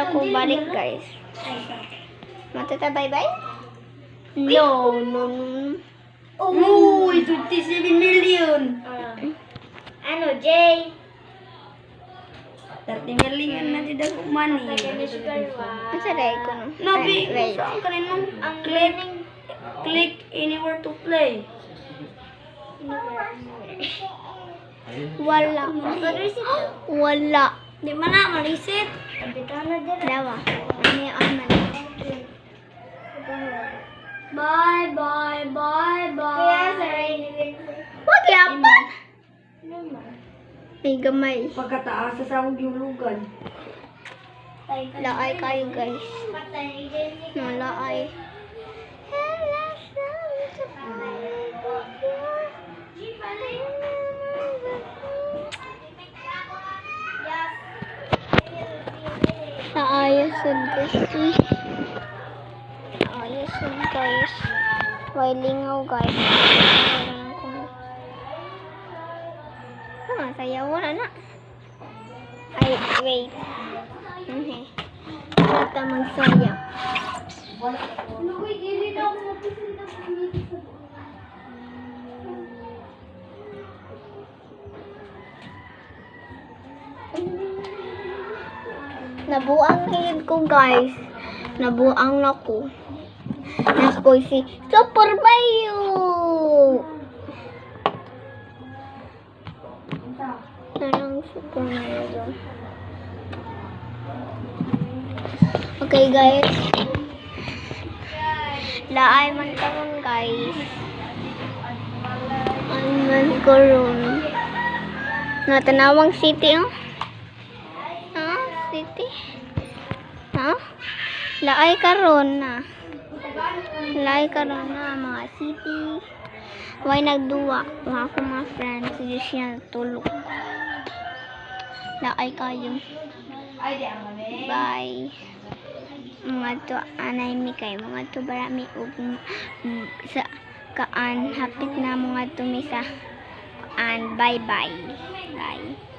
na ko balik, guys. Matata bye-bye? No. Uy, 27 million. Ano, Jay? 30 million na di dago money. Asa dahil ko no? Nabi, Wait. saan ka rin nung Ang learning. click anywhere to play. Wala. Wala. Di man na, ma-reset. Kapitan na din. Dawa. Ano yung on man? Bye, bye, bye, Kaya sa bye. rain. Wag yapan! May gamay. Pagkataas sa sawag yung lugan. Laay kayo, guys. Patay din. Laay. Naayos yun, guys. Naayos yun, guys. May lingaw, guys. Sayaw na na. Ay, wait. Okay. Basta magsayaw. Uy, dili na ako mapisilita sa dito. Nabuang hid ko, guys. Nabuang na ko. Naskoy si Super Bayo. Anong Super Bayo? Okay, guys. Laay man karon, guys. Ay man karon. Natanawang city, oh. City. Ha? Laay karon na. Laay karon na mga city. Why nagduwa? Mga ko mga friends. Diyos yan tulog. Laay kayo. Bye. Mga to anay mi kay mga to barami ug sa kaan hapit na mga to mi sa and bye bye. Bye.